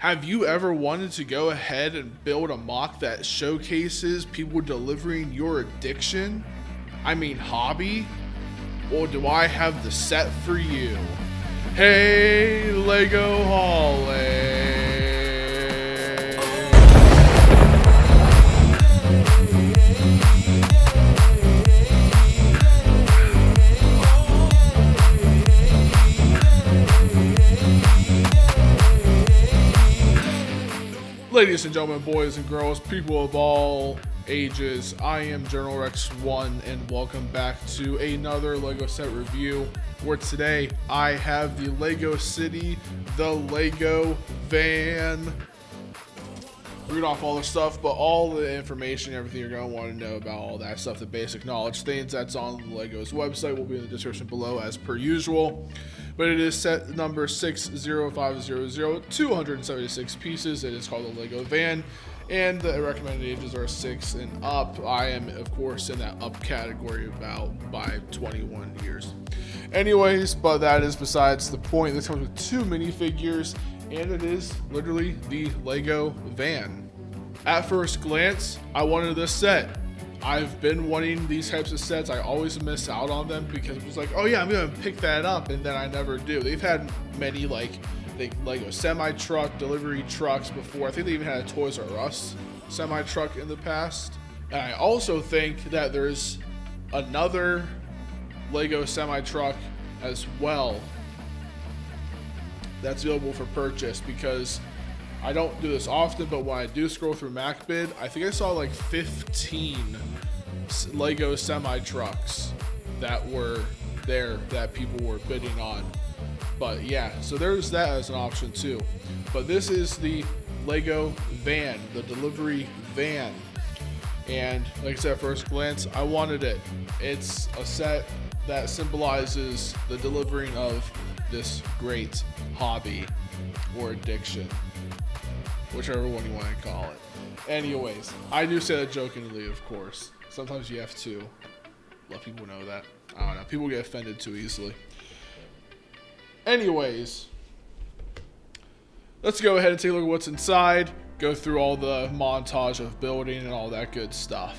Have you ever wanted to go ahead and build a mock that showcases people delivering your addiction? I mean hobby? Or do I have the set for you? Hey, Lego Holly! Ladies and gentlemen, boys and girls, people of all ages, I am General Rex 1 and welcome back to another LEGO set review, where today I have the LEGO City, the LEGO van. Read off all the stuff, but all the information, everything you're going to want to know about all that stuff, the basic knowledge things that's on the LEGO's website will be in the description below as per usual. But it is set number 60500, 276 pieces. It is called the LEGO van, and the recommended ages are 6 and up. I am, of course, in that up category by 21 years. Anyways, but that is besides the point. This comes with 2 minifigures, and it is literally the LEGO van. At first glance, I wanted this set. I've been wanting these types of sets. I always miss out on them because it was like, oh yeah, I'm gonna pick that up, and then I never do. They've had many LEGO semi-truck delivery trucks before. I think they even had a Toys R Us semi-truck in the past. And I also think that there's another LEGO semi-truck as well that's available for purchase, because I don't do this often, but when I do scroll through MacBid, I think I saw like 15 LEGO semi-trucks that were there that people were bidding on. But yeah, so there's that as an option too. But this is the LEGO van, the delivery van. And like I said, at first glance, I wanted it. It's a set that symbolizes the delivering of this great hobby or addiction, whichever one you want to call it. Anyways, I do say that jokingly, of course. Sometimes you have to let people know that. I don't know. People get offended too easily. Anyways, let's go ahead and take a look at what's inside. Go through all the montage of building and all that good stuff.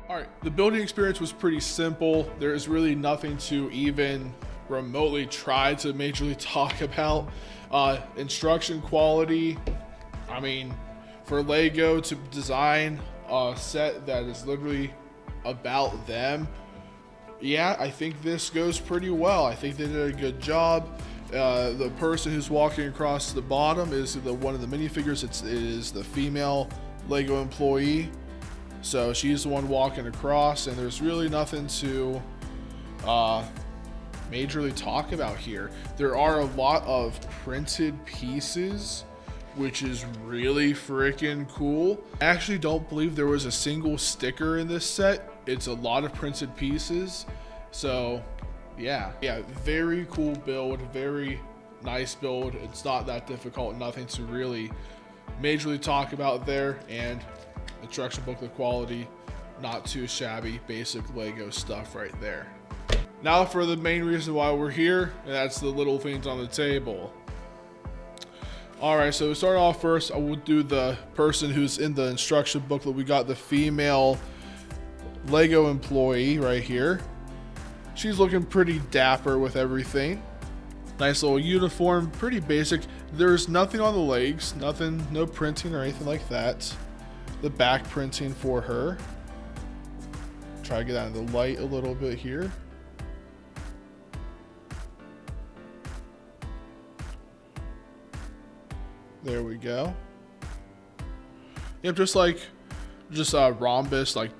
Alright, the building experience was pretty simple. There is really nothing to even remotely try to majorly talk about. Instruction quality, I mean, for LEGO to design a set that is literally about them, yeah, I think this goes pretty well. I think they did a good job. The person who's walking across the bottom is one of the minifigures. It is the female LEGO employee. So she's the one walking across, and there's really nothing to majorly talk about here. There are a lot of printed pieces, which is really freaking cool. I actually don't believe there was a single sticker in this set. It's a lot of printed pieces. So yeah, very cool build, very nice build. It's not that difficult, nothing to really majorly talk about there. And instruction booklet quality, not too shabby, basic LEGO stuff right there. Now for the main reason why we're here, and that's the little things on the table. Alright, so we start off first. I will do the person who's in the instruction booklet. We got the female LEGO employee right here. She's looking pretty dapper with everything. Nice little uniform, pretty basic. There's nothing on the legs, nothing, no printing or anything like that. The back printing for her. Try to get out of the light a little bit here. There we go. Yep, just a rhombus like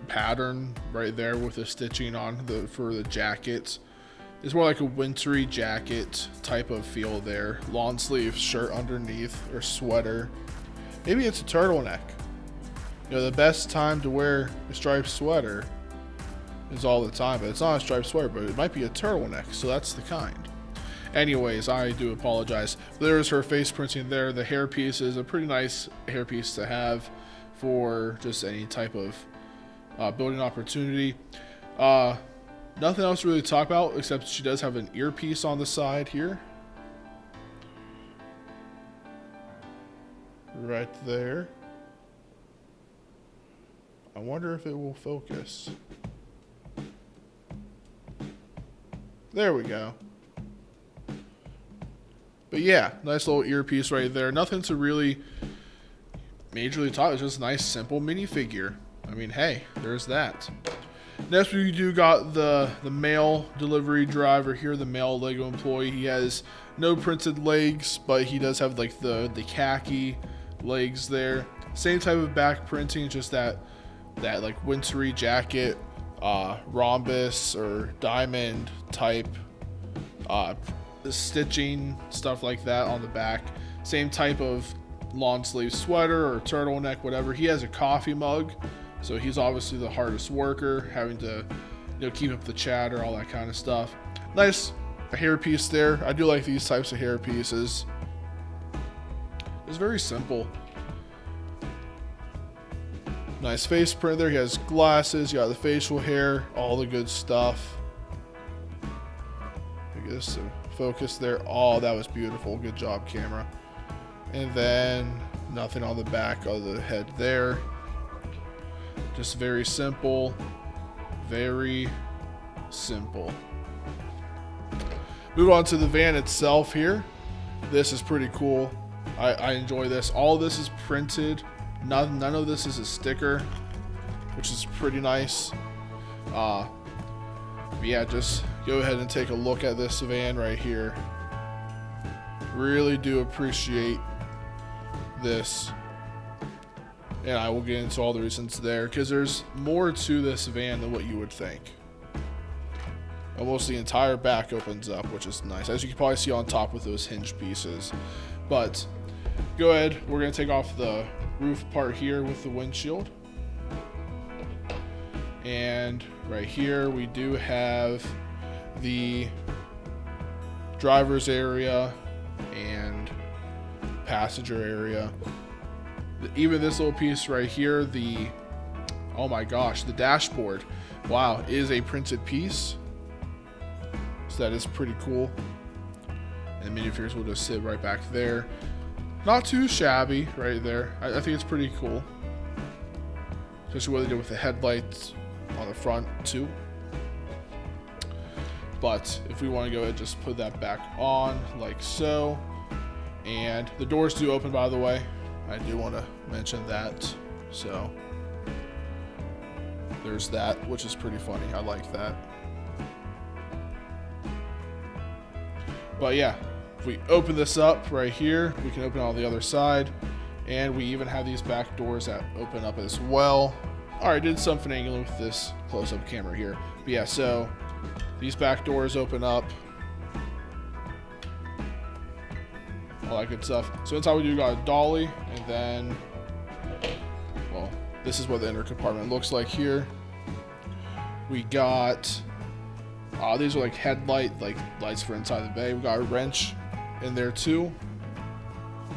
pattern right there with the stitching on for the jackets. It's more like a wintry jacket type of feel there. Long sleeve shirt underneath or sweater. Maybe it's a turtleneck. You know, the best time to wear a striped sweater is all the time, but it's not a striped sweater, but it might be a turtleneck, so that's the kind. Anyways, I do apologize. There's her face printing there. The hairpiece is a pretty nice hairpiece to have for just any type of building opportunity. Nothing else really to talk about, except she does have an earpiece on the side here. Right there. I wonder if it will focus. There we go. But yeah, nice little earpiece right there. Nothing to really majorly talk. It's just a nice, simple minifigure. I mean, hey, there's that. Next, we do got the mail delivery driver here, the male Lego employee. He has no printed legs, but he does have like the khaki legs there. Same type of back printing, just that like wintry jacket, rhombus or diamond type stitching, stuff like that on the back. Same type of long sleeve sweater or turtleneck, whatever. He has a coffee mug, so he's obviously the hardest worker, having to, you know, keep up the chatter, all that kind of stuff. Nice hairpiece there. I do like these types of hairpieces. It's very simple. Nice face print there. He has glasses. You got the facial hair, all the good stuff. I guess focus there. Oh, that was beautiful. Good job, camera. And then nothing on the back of the head there. Just very simple. Very simple. Move on to the van itself here. This is pretty cool. I enjoy this. All this is printed. None of this is a sticker, which is pretty nice. But yeah, just go ahead and take a look at this van right here. Really do appreciate this. And I will get into all the reasons there, because there's more to this van than what you would think. Almost the entire back opens up, which is nice, as you can probably see on top with those hinge pieces. But go ahead, we're going to take off the roof part here with the windshield. And right here we do have the driver's area and passenger area. Even this little piece right here, oh my gosh, the dashboard, wow, is a printed piece. So that is pretty cool. And minifigures will just sit right back there. Not too shabby right there. I think it's pretty cool. Especially what they did with the headlights on the front too. But if we want to go ahead and just put that back on like so. And the doors do open, by the way. I do want to mention that. So there's that, which is pretty funny. I like that. But yeah, if we open this up right here, we can open it on the other side. And we even have these back doors that open up as well. All right, did some finagling with this close-up camera here. But yeah, so these back doors open up. All that good stuff. So inside we do got a dolly, and then, well, this is what the inner compartment looks like here. We got, these are like lights for inside the bay. We got a wrench in there too.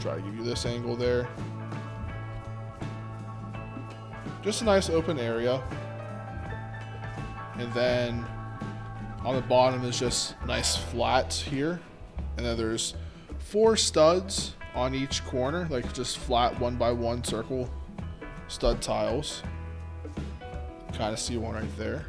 Try to give you this angle there. Just a nice open area. And then on the bottom is just nice flat here. And then there's 4 studs on each corner, like just flat 1x1 circle stud tiles. Kind of see one right there.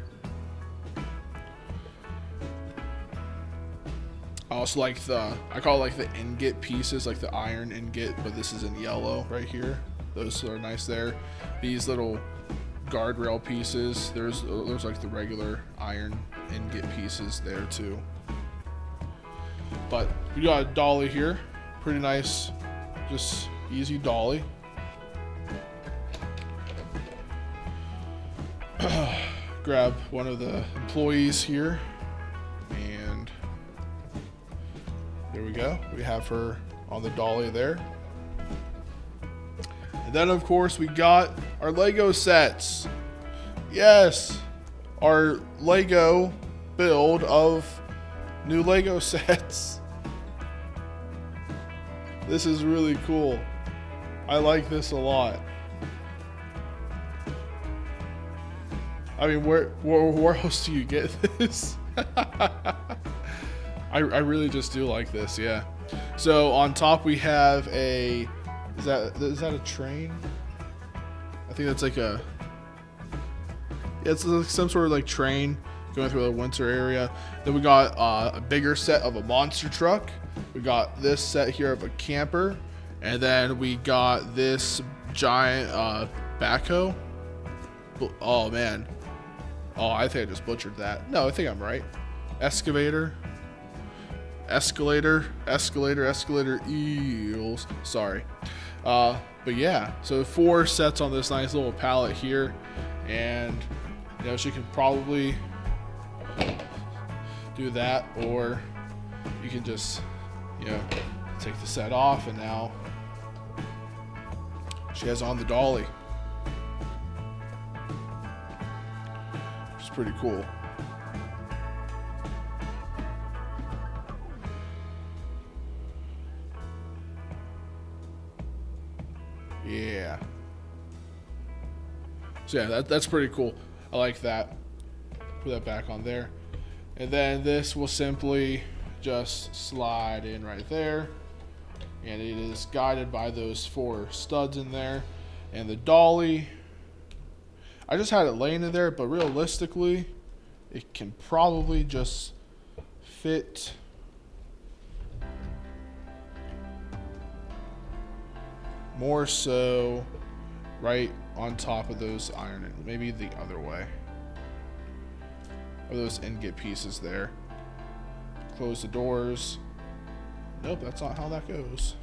I also like I call it like the ingot pieces, like the iron ingot, but this is in yellow right here. Those are nice there. These little guardrail pieces, there's like the regular iron ingot pieces there too. But we got a dolly here, pretty nice, just easy dolly. Grab one of the employees here, and There we go. We have her on the dolly there. And then, of course, we got our Lego sets. Yes, our Lego build of new Lego sets. This is really cool. I like this a lot. I mean, where else do you get this? I really just do like this, yeah. So on top we have a, is that a train? I think that's like a, yeah, it's like some sort of like train going through the winter area. Then we got a bigger set of a monster truck. We got this set here of a camper, and then we got this giant backhoe. Oh man, oh I think I just butchered that. No, I think I'm right. Excavator. Escalator, eels. Sorry. But yeah, so 4 sets on this nice little pallet here, and you know she can probably do that, or you can just, you know, take the set off, and now she has on the dolly, which is pretty cool. Yeah. So yeah, that's pretty cool. I like that. Put that back on there. And then this will simply just slide in right there. And it is guided by those 4 studs in there. And the dolly, I just had it laying in there, but realistically, it can probably just fit more so right on top of those iron, maybe the other way, of those ingot pieces there. Close the doors. Nope, that's not how that goes.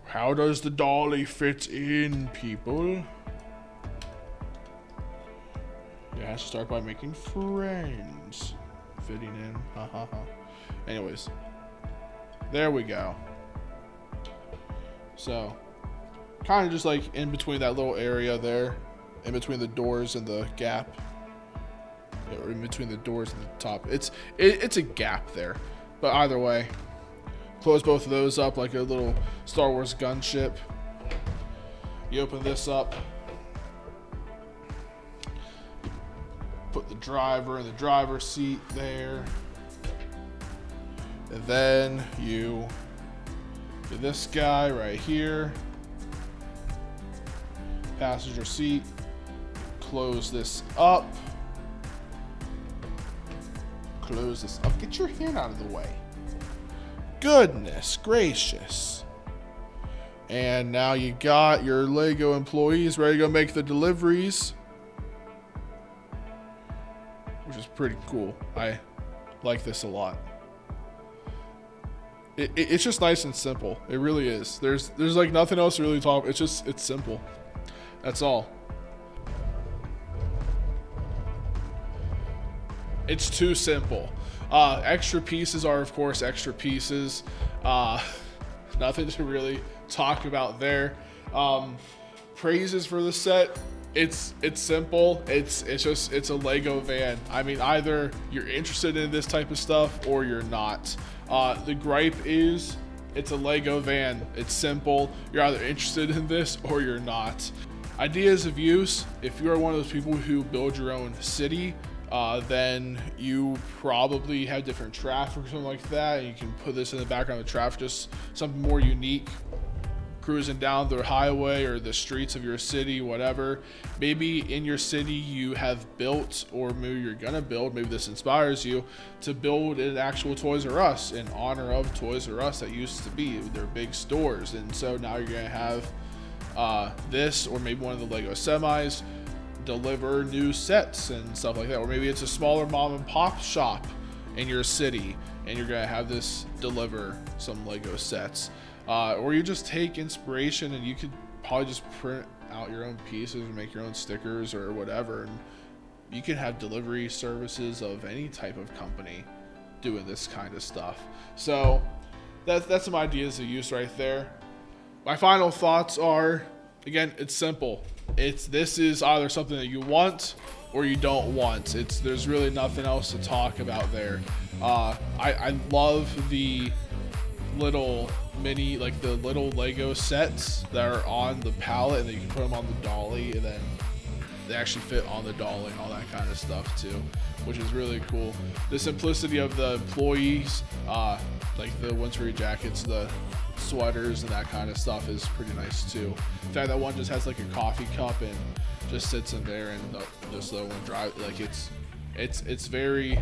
How does the dolly fit in, people? You have to start by making friends. Fitting in, ha ha ha. Anyways, there we go. So, kind of just like in between that little area there, in between the doors and the gap, or in between the doors and the top. It's a gap there, but either way, close both of those up like a little Star Wars gunship. You open this up, put the driver in the driver's seat there, and then you do this guy right here, passenger seat, close this up, get your hand out of the way, goodness gracious. And now you got your Lego employees ready to go make the deliveries, which is pretty cool. I like this a lot. It's just nice and simple. It really is. There's like nothing else to really talk. It's simple. That's all. It's too simple. Extra pieces are, of course, extra pieces. Nothing to really talk about there. Praises for the set. It's simple. It's a Lego van. I mean, either you're interested in this type of stuff or you're not. The gripe is it's a Lego van. It's simple. You're either interested in this or you're not. Ideas of use: if you are one of those people who build your own city, then you probably have different traffic or something like that, and you can put this in the background of the traffic, just something more unique, cruising down the highway or the streets of your city, whatever. Maybe in your city you have built, or maybe you're gonna build, maybe this inspires you to build an actual Toys R Us in honor of Toys R Us that used to be their big stores. And so now you're gonna have this, or maybe one of the Lego semis, deliver new sets and stuff like that. Or maybe it's a smaller mom and pop shop in your city and you're gonna have this deliver some Lego sets. Or you just take inspiration and you could probably just print out your own pieces and make your own stickers or whatever, and you can have delivery services of any type of company doing this kind of stuff. So that's some ideas to use right there. My final thoughts are, again, it's simple. This is either something that you want or you don't want. There's really nothing else to talk about there. I love the little mini, like the little Lego sets that are on the pallet, and then you can put them on the dolly, and then they actually fit on the dolly and all that kind of stuff too, which is really cool. The simplicity of the employees, like the winter jackets, the sweaters, and that kind of stuff is pretty nice too. In fact, that one just has like a coffee cup and just sits in there, and just the one drive, like it's very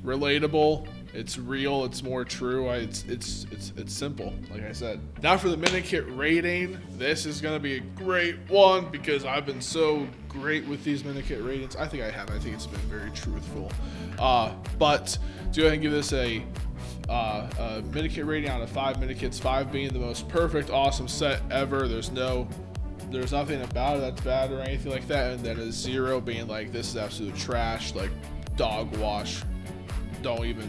relatable. It's real. It's more true. It's simple, like I said. Now for the minute kit rating, this is gonna be a great one because I've been so great with these minute kit ratings. I think I have. I think it's been very truthful. But to go ahead and give this a minute kit rating out of 5 minute kits, 5 being the most perfect, awesome set ever. There's nothing about it that's bad or anything like that, and then a 0 being like, this is absolute trash, like dog wash. Don't even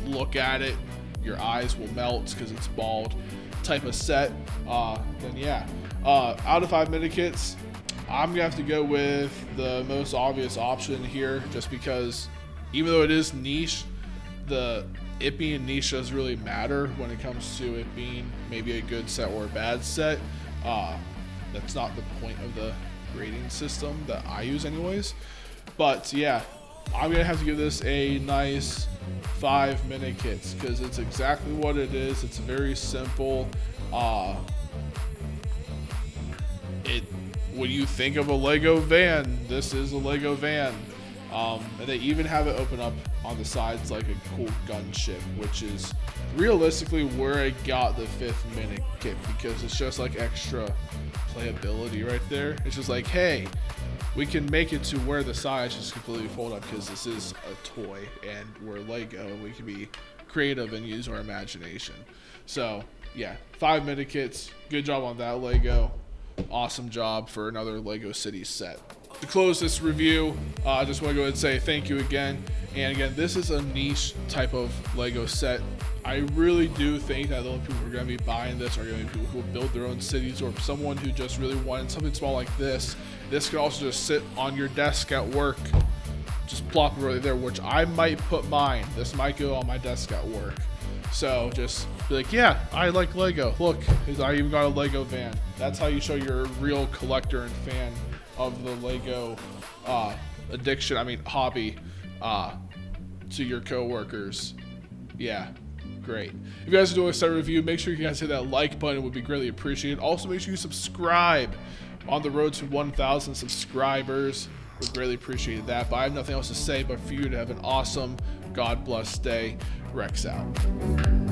look at it, your eyes will melt because it's bald type of set. Then yeah, out of 5 minute kits, I'm gonna have to go with the most obvious option here, just because even though it is niche, it being niche doesn't really matter when it comes to it being maybe a good set or a bad set. That's not the point of the grading system that I use anyways. But yeah, I'm gonna have to give this a nice 5 minute kits because it's exactly what it is. It's very simple. When you think of a Lego van, this is a Lego van. And they even have it open up on the sides like a cool gunship, which is realistically where I got the 5th minute kit, because it's just like extra playability right there. It's just like, hey, we can make it to where the sides just completely fold up because this is a toy and we're Lego and we can be creative and use our imagination. So yeah, 5 minute kits. Good job on that, Lego. Awesome job for another Lego City set. To close this review, I just want to go ahead and say thank you again. And again, this is a niche type of Lego set. I really do think that the only people who are going to be buying this are going to be people who build their own cities, or someone who just really wanted something small like this. This could also just sit on your desk at work. Just plop it right there, which I might put mine. This might go on my desk at work. So just be like, yeah, I like Lego. Look, I even got a Lego van. That's how you show you're a real collector and fan of the Lego hobby to your coworkers. Yeah, great. If you guys are doing a set review, make sure you guys hit that like button. It would be greatly appreciated. Also, make sure you subscribe. On the road to 1,000 subscribers. Would greatly appreciate that. But I have nothing else to say but for you to have an awesome, God bless day. Rex out.